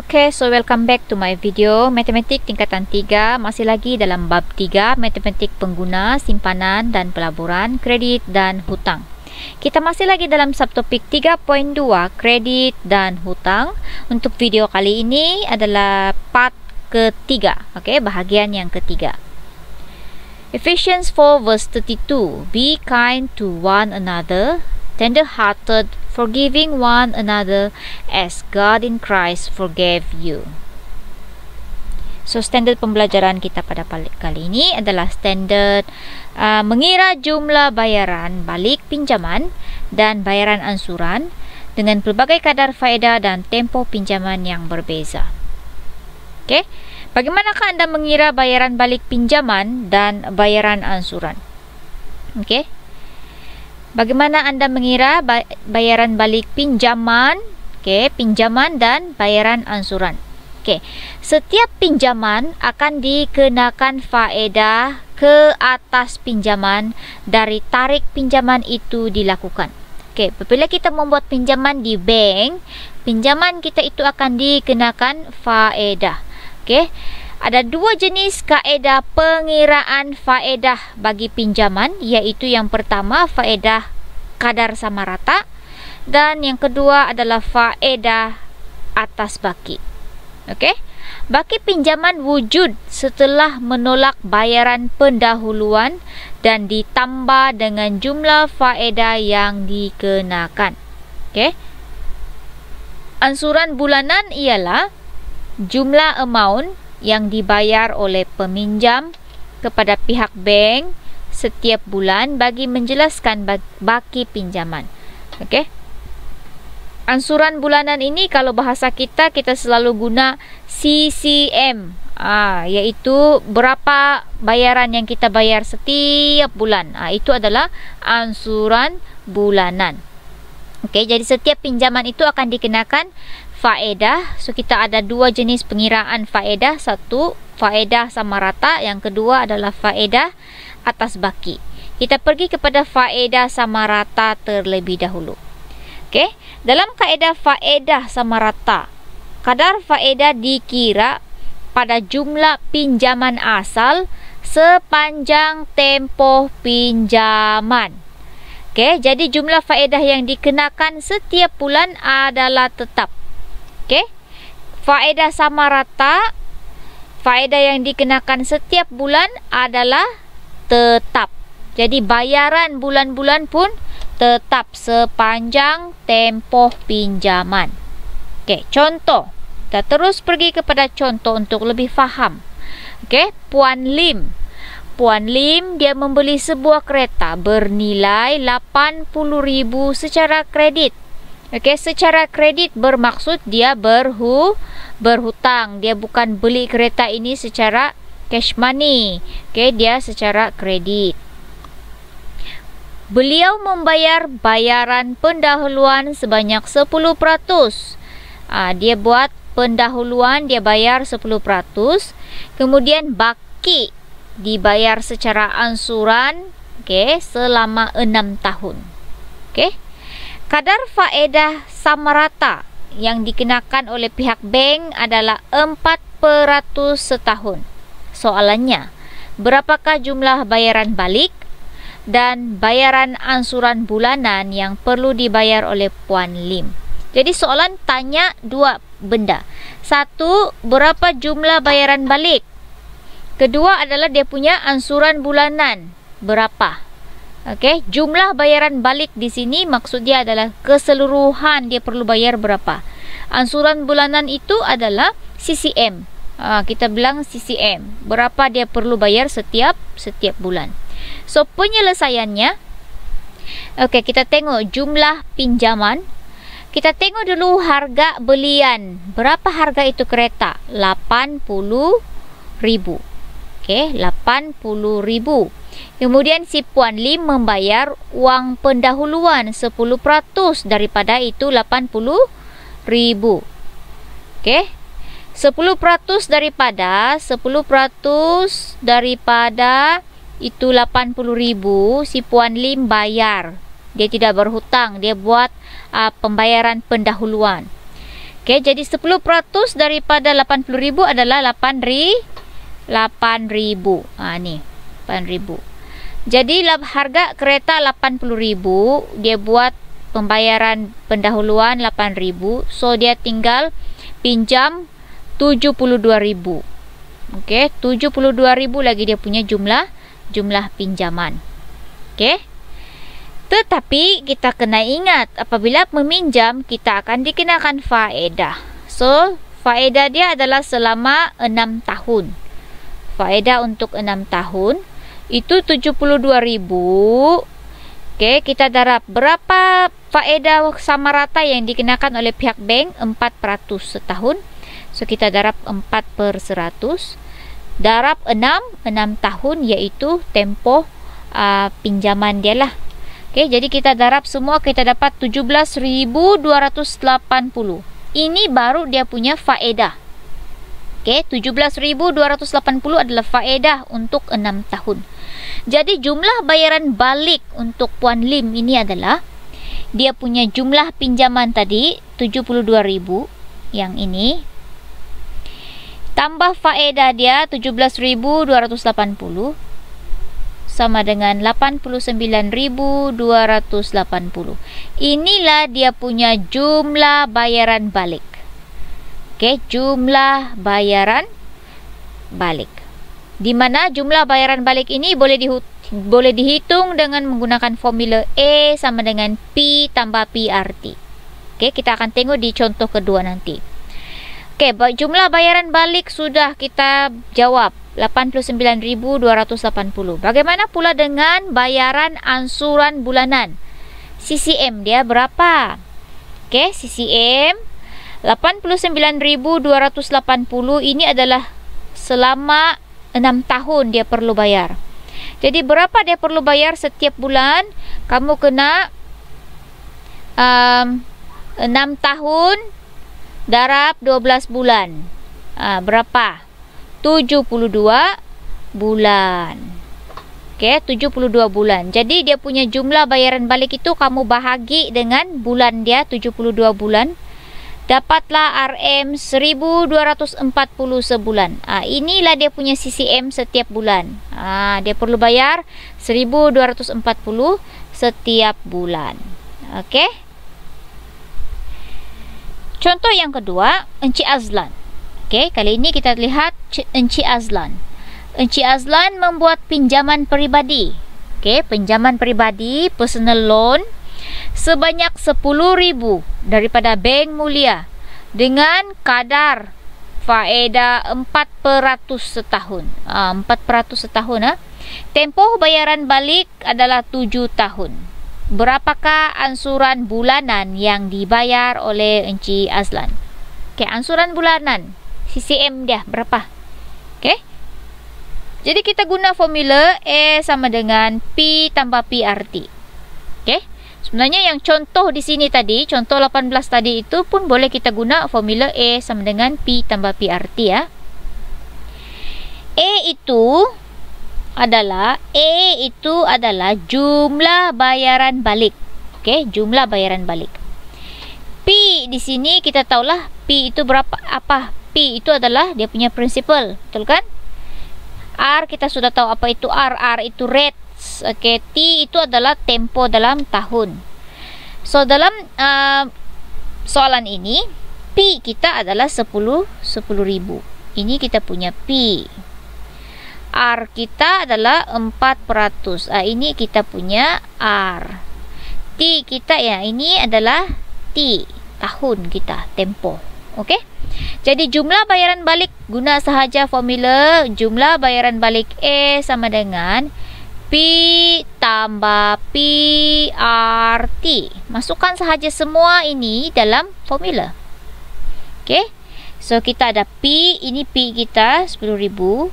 Okay, so welcome back to my video. Matematik tingkatan 3 masih lagi dalam bab 3, matematik pengguna, simpanan dan pelaburan, kredit dan hutang. Kita masih lagi dalam subtopik 3.2, kredit dan hutang. Untuk video kali ini adalah part ketiga, okay, bahagian yang ketiga. Ephesians 4 verse 32, be kind to one another, tender-hearted, forgiving one another as God in Christ forgave you. So standard pembelajaran kita pada kali ini adalah standard mengira jumlah bayaran balik pinjaman dan bayaran ansuran dengan pelbagai kadar faedah dan tempoh pinjaman yang berbeza. Okey, bagaimanakah anda mengira bayaran balik pinjaman dan bayaran ansuran? Okey. Bagaimana anda mengira bayaran balik pinjaman, pinjaman dan bayaran ansuran? Setiap pinjaman akan dikenakan faedah ke atas pinjaman dari tarik pinjaman itu dilakukan. Apabila kita membuat pinjaman di bank, pinjaman kita itu akan dikenakan faedah. Ada dua jenis kaedah pengiraan faedah bagi pinjaman, iaitu yang pertama faedah kadar sama rata dan yang kedua adalah faedah atas baki. Baki pinjaman wujud setelah menolak bayaran pendahuluan dan ditambah dengan jumlah faedah yang dikenakan. Ansuran bulanan ialah jumlah amount yang dibayar oleh peminjam kepada pihak bank setiap bulan bagi menjelaskan baki pinjaman. Ansuran bulanan ini kalau bahasa kita selalu guna CCM, iaitu berapa bayaran yang kita bayar setiap bulan. Itu adalah ansuran bulanan. Jadi setiap pinjaman itu akan dikenakan faedah. So kita ada dua jenis pengiraan faedah. Satu, faedah sama rata. Yang kedua adalah faedah atas baki. Kita pergi kepada faedah sama rata terlebih dahulu. Dalam kaedah faedah sama rata, kadar faedah dikira pada jumlah pinjaman asal sepanjang tempoh pinjaman. Jadi jumlah faedah yang dikenakan setiap bulan adalah tetap. Faedah sama rata, faedah yang dikenakan setiap bulan adalah tetap. Jadi bayaran bulan-bulan pun tetap sepanjang tempoh pinjaman. Contoh. Kita terus pergi kepada contoh untuk lebih faham. Puan Lim. Puan Lim dia membeli sebuah kereta bernilai 80,000 secara kredit. Secara kredit bermaksud dia berhutang. Dia bukan beli kereta ini secara cash money. Dia secara kredit. Beliau membayar bayaran pendahuluan sebanyak 10%. Dia buat pendahuluan, dia bayar 10%. Kemudian baki dibayar secara ansuran selama 6 tahun. Kadar faedah sama rata yang dikenakan oleh pihak bank adalah 4% setahun. Soalannya, berapakah jumlah bayaran balik dan bayaran ansuran bulanan yang perlu dibayar oleh Puan Lim? Jadi soalan tanya dua benda. Satu, berapa jumlah bayaran balik? Kedua adalah dia punya ansuran bulanan berapa? Jumlah bayaran balik di sini maksud dia adalah keseluruhan dia perlu bayar berapa. Ansuran bulanan itu adalah CCM. Kita bilang CCM. Berapa dia perlu bayar setiap bulan. So penyelesaiannya, kita tengok jumlah pinjaman. Kita tengok dulu harga belian. Berapa harga itu kereta? 80,000. 80,000. Kemudian si Puan Lim membayar uang pendahuluan 10% daripada itu 80,000. 10% daripada itu 80,000 si Puan Lim bayar. Dia tidak berhutang, dia buat pembayaran pendahuluan. Oke, jadi 10% daripada 80.000 adalah 8.000. Nih, 8.000. Jadi harga kereta 80.000, dia buat pembayaran pendahuluan 8.000. So dia tinggal pinjam 72.000. Oke, 72.000 lagi dia punya jumlah pinjaman. Oke. Tetapi kita kena ingat, apabila meminjam kita akan dikenakan faedah. So, faedah dia adalah selama 6 tahun. Faedah untuk 6 tahun itu 72.000. Oke, kita darab berapa faedah sama rata yang dikenakan oleh pihak bank? 4% setahun. So kita darab 4/100. Darab 6 tahun, iaitu tempoh pinjaman dia lah. Oke, jadi kita darab semua, kita dapat 17.280. Ini baru dia punya faedah. Oke, 17.280 adalah faedah untuk 6 tahun. Jadi jumlah bayaran balik untuk Puan Lim ini adalah dia punya jumlah pinjaman tadi 72.000 yang ini, tambah faedah dia 17.280 sama dengan 89.280. Inilah dia punya jumlah bayaran balik. Oke, jumlah bayaran balik. Di mana jumlah bayaran balik ini boleh dihitung dengan menggunakan formula E sama dengan P tambah PRT. Oke, kita akan tengok di contoh kedua nanti. Oke, jumlah bayaran balik sudah kita jawab, 89.280. Bagaimana pula dengan bayaran ansuran bulanan? CCM dia berapa? Oke, CCM 89.280 ini adalah selama 6 tahun dia perlu bayar. Jadi berapa dia perlu bayar setiap bulan? Kamu kena 6 tahun darab 12 bulan. Berapa? 72 bulan. Oke, 72 bulan. Jadi dia punya jumlah bayaran balik itu kamu bahagi dengan bulan dia 72 bulan. Dapatlah RM 1.240 sebulan. Inilah dia punya CCM setiap bulan. Dia perlu bayar 1.240 setiap bulan. Oke. Contoh yang kedua, Encik Azlan. Oke, kali ini kita lihat Encik Azlan. Encik Azlan membuat pinjaman peribadi. Oke, pinjaman peribadi, personal loan sebanyak 10.000 daripada Bank Mulia dengan kadar faedah 4% setahun. 4% setahun. Tempoh bayaran balik adalah 7 tahun. Berapakah ansuran bulanan yang dibayar oleh Encik Azlan? Oke, ansuran bulanan CCM dia berapa? Oke. Jadi kita guna formula E sama dengan P tambah PRT. Oke. Sebenarnya yang contoh di sini tadi, contoh 18 tadi itu pun boleh kita guna formula E sama dengan P tambah PRT ya. E itu adalah jumlah bayaran balik. Oke, jumlah bayaran balik. P di sini kita tahulah P itu berapa, apa? P itu adalah dia punya principal, betul kan? R kita sudah tahu apa itu R. R itu rates. Oke, T itu adalah tempo dalam tahun. So dalam soalan ini P kita adalah 10.000. Ini kita punya P. R kita adalah 4%. Ini kita punya R. T kita ya, ini adalah T, tahun kita, tempo. Oke. Jadi jumlah bayaran balik guna sahaja formula jumlah bayaran balik E sama dengan P tambah PRT. Masukkan sahaja semua ini dalam formula. Oke. So kita ada P, ini P kita 10.000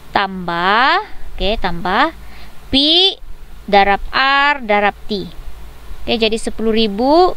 tambah, tambah P darab R darab T. Oke, jadi 10.000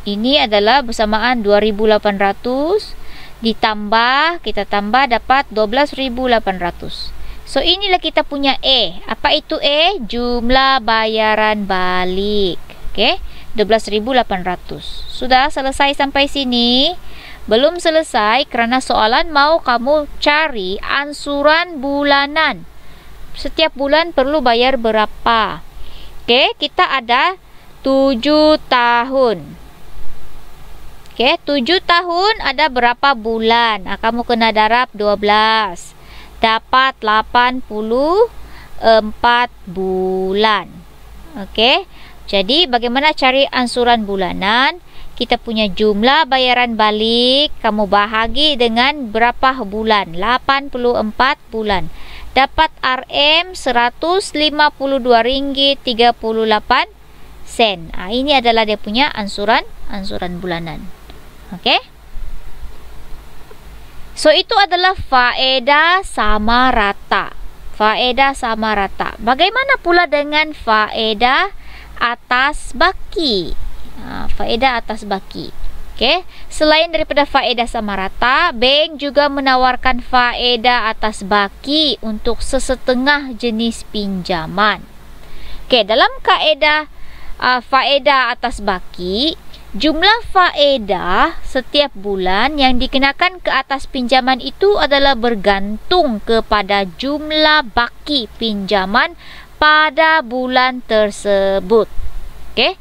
ini adalah bersamaan 2.800 ditambah, kita tambah dapat 12.800. So inilah kita punya E. Apa itu E? Jumlah bayaran balik. Oke, 12.800. Sudah selesai sampai sini. Belum selesai kerana soalan mau kamu cari ansuran bulanan. Setiap bulan perlu bayar berapa? Okey, kita ada 7 tahun. Okey, 7 tahun ada berapa bulan? Kamu kena darab 12. Dapat 84 bulan. Okey. Jadi bagaimana cari ansuran bulanan? Kita punya jumlah bayaran balik, kamu bahagi dengan berapa bulan? 84 bulan. Dapat RM RM152.38. Ini adalah dia punya ansuran bulanan. Okey? So itu adalah faedah sama rata. Faedah sama rata. Bagaimana pula dengan faedah atas baki? Faedah atas baki. Okey, selain daripada faedah sama rata, bank juga menawarkan faedah atas baki untuk sesetengah jenis pinjaman. Okey, dalam kaedah faedah atas baki, jumlah faedah setiap bulan yang dikenakan ke atas pinjaman itu adalah bergantung kepada jumlah baki pinjaman pada bulan tersebut. Okey.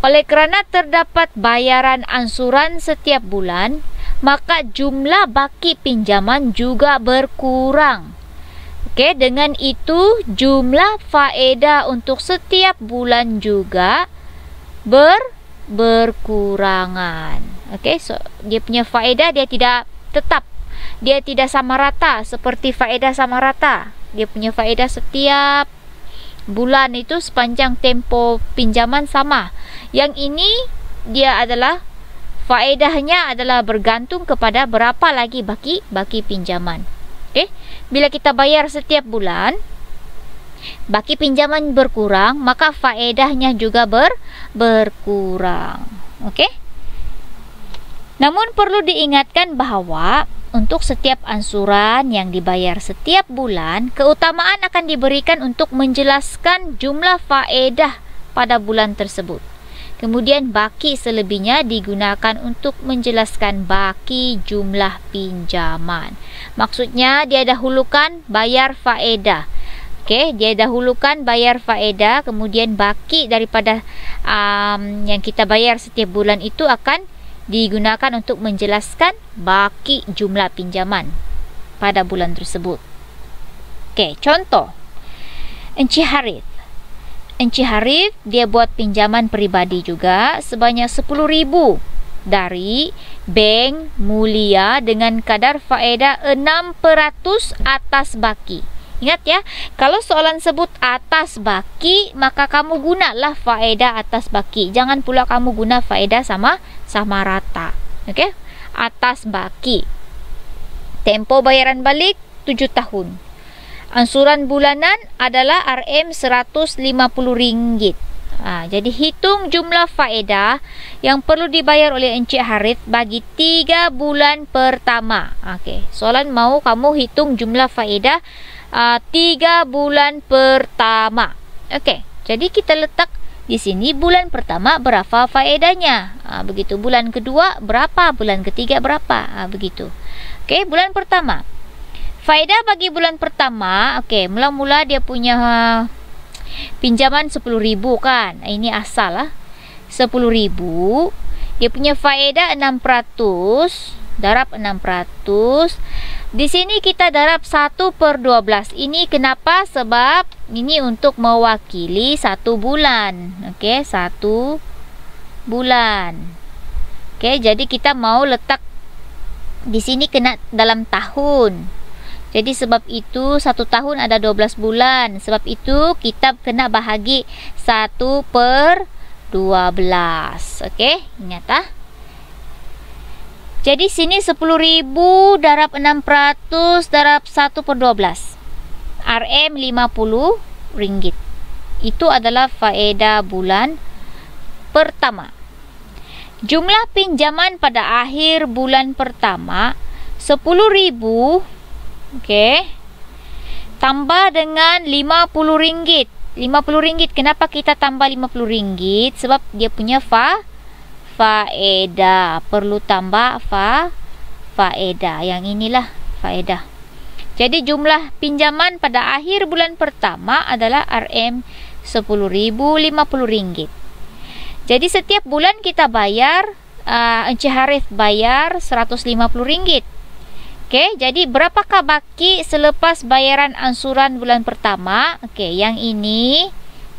Oleh kerana terdapat bayaran ansuran setiap bulan, maka jumlah baki pinjaman juga berkurang. Okey, dengan itu jumlah faedah untuk setiap bulan juga berkurangan. Okey, so dia punya faedah dia tidak tetap. Dia tidak sama rata seperti faedah sama rata. Dia punya faedah setiap bulan itu sepanjang tempoh pinjaman sama. Yang ini dia adalah faedahnya adalah bergantung kepada berapa lagi baki pinjaman. Okey, bila kita bayar setiap bulan, baki pinjaman berkurang, maka faedahnya juga berkurang. Okey. Namun perlu diingatkan bahawa untuk setiap ansuran yang dibayar setiap bulan, keutamaan akan diberikan untuk menjelaskan jumlah faedah pada bulan tersebut. Kemudian baki selebihnya digunakan untuk menjelaskan baki jumlah pinjaman. Maksudnya dia dahulukan bayar faedah. Okey, dia dahulukan bayar faedah, kemudian baki daripada yang kita bayar setiap bulan itu akan digunakan untuk menjelaskan baki jumlah pinjaman pada bulan tersebut. Okey, contoh. Encik Harith dia buat pinjaman peribadi juga sebanyak 10,000 dari Bank Mulia dengan kadar faedah 6% atas baki. Ingat ya, kalau soalan sebut atas baki, maka kamu gunalah faedah atas baki. Jangan pula kamu guna faedah sama rata. Okey? Atas baki. Tempo bayaran balik 7 tahun. Ansuran bulanan adalah RM150. Jadi hitung jumlah faedah yang perlu dibayar oleh Encik Harith bagi 3 bulan pertama. Okey, soalan mau kamu hitung jumlah faedah 3 bulan pertama. Okey, jadi kita letak di sini bulan pertama berapa faedahnya. Begitu. Bulan kedua berapa, bulan ketiga berapa. Begitu. Okey, bulan pertama. Faedah bagi bulan pertama, okey, mula-mula dia punya pinjaman 10,000 kan. Ini asal lah. 10,000. Dia punya faedah 6%. Darab 6%. Di sini kita darab 1/12. Ini kenapa? Sebab ini untuk mewakili 1 bulan. Okey, 1 bulan. Okey, jadi kita mau letak di sini kena dalam tahun. Jadi sebab itu 1 tahun ada 12 bulan. Sebab itu kita kena bahagi 1/12. Okey, ingat . Jadi sini 10,000 darab 6% darab 1/12. RM50. Itu adalah faedah bulan pertama. Jumlah pinjaman pada akhir bulan pertama 10,000. Okey. Tambah dengan RM50. RM50. Kenapa kita tambah RM50? Sebab dia punya faedah. Perlu tambah faedah. Yang inilah faedah. Jadi jumlah pinjaman pada akhir bulan pertama adalah RM Rp10.050. Jadi setiap bulan kita bayar, Encik Harith bayar Rp150. Oke, jadi berapakah baki selepas bayaran ansuran bulan pertama? Oke, yang ini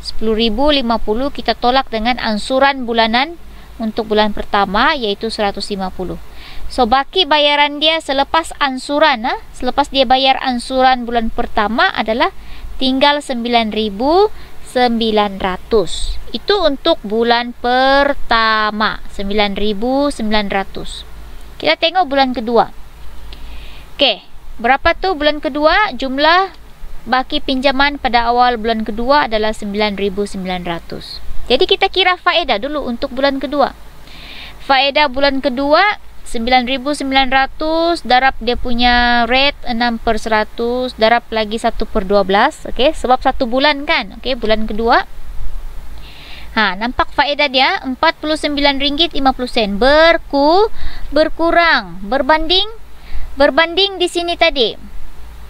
Rp10.050 kita tolak dengan ansuran bulanan untuk bulan pertama yaitu Rp150. So baki bayaran dia selepas ansuran, selepas dia bayar ansuran bulan pertama adalah tinggal Rp9.900. Itu untuk bulan pertama, Rp9.900. Kita tengok bulan kedua. Oke, berapa tuh bulan kedua? Jumlah baki pinjaman pada awal bulan kedua adalah Rp9.900. Jadi kita kira faedah dulu untuk bulan kedua. Faedah bulan kedua Rp9.900 darab dia punya rate 6/100 darab lagi 1/12. Okey, sebab 1 bulan kan. Okey, bulan kedua. Nampak faedah dia Rp49.50. Berkurang. Berbanding di sini tadi.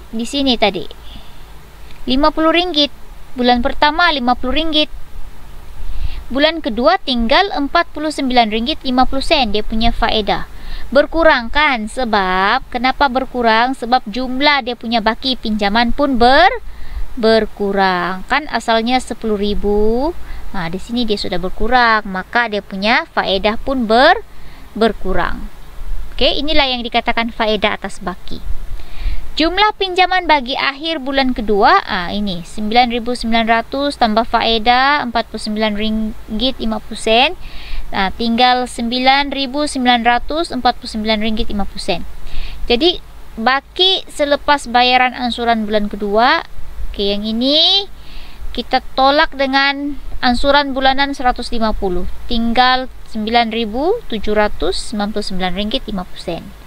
Di sini tadi. Rp50. Bulan pertama Rp50. Bulan kedua tinggal Rp49.50 dia punya faedah. Berkurang kan? Sebab kenapa berkurang? Sebab jumlah dia punya baki pinjaman pun berkurang. Kan asalnya Rp10.000. Di sini dia sudah berkurang, maka dia punya faedah pun berkurang. Okey, inilah yang dikatakan faedah atas baki. Jumlah pinjaman bagi akhir bulan kedua, ini Rp9.900 tambah faedah Rp49.50. Tinggal Rp9.949.50. Jadi baki selepas bayaran ansuran bulan kedua. Okey, yang ini kita tolak dengan ansuran bulanan Rp150. Tinggal Rp9.799.50.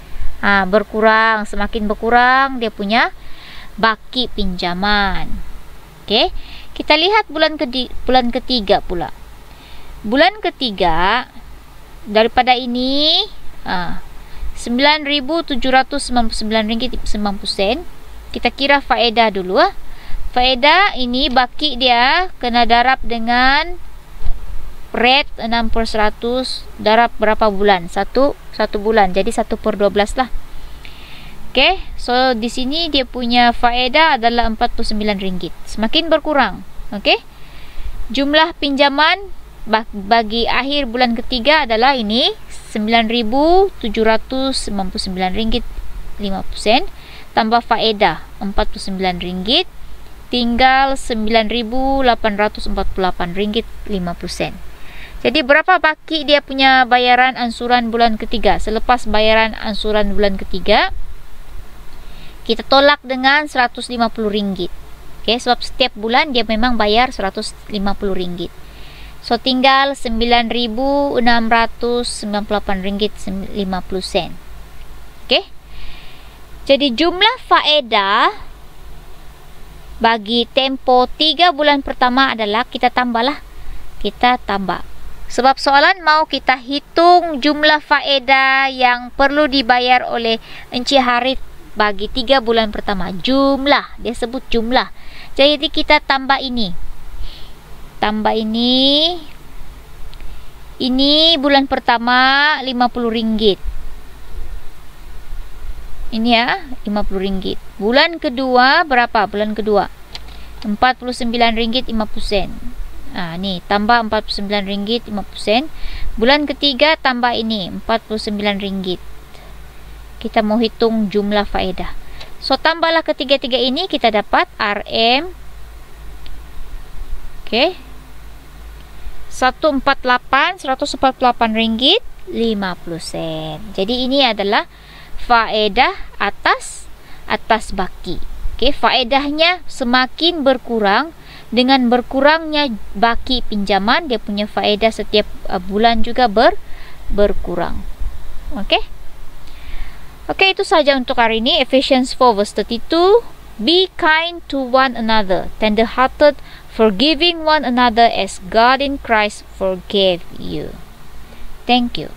Berkurang, semakin berkurang dia punya baki pinjaman. Okey, kita lihat bulan ketiga pula. Bulan ketiga daripada ini Rp9.799.90. Kita kira faedah dulu. Faedah ini baki dia kena darab dengan rate 6/100 darab berapa bulan? Satu bulan. Jadi 1/12 lah. Okey, so di sini dia punya faedah adalah Rp49. Semakin berkurang. Okey. Jumlah pinjaman bagi akhir bulan ketiga adalah ini Rp9.799.50 tambah faedah Rp49 tinggal Rp9.848.50. Jadi berapa baki dia punya bayaran ansuran bulan ketiga? Selepas bayaran ansuran bulan ketiga kita tolak dengan Rp150. Okey, sebab setiap bulan dia memang bayar Rp150. So tinggal Rp9.698.50. Okey. Jadi jumlah faedah bagi tempoh 3 bulan pertama adalah kita tambah. Sebab soalan mau kita hitung jumlah faedah yang perlu dibayar oleh Encik Harith bagi 3 bulan pertama. Jumlah, dia sebut jumlah. Jadi kita tambah ini. Ini bulan pertama Rp50. Ini Rp50. Bulan kedua berapa? Bulan kedua Rp49.50. Ni tambah Rp49.50. Bulan ketiga tambah ini Rp49. Kita mau hitung jumlah faedah. So tambahlah ketiga-tiga ini, kita dapat RM. Okey. Rp148.50. Jadi ini adalah faedah atas baki. Okey, faedahnya semakin berkurang dengan berkurangnya baki pinjaman, dia punya faedah setiap bulan juga berkurang. Okey. Okey, itu saja untuk hari ini. Ephesians 4 verse 32. Be kind to one another, tender-hearted, forgiving one another as God in Christ forgave you. Thank you.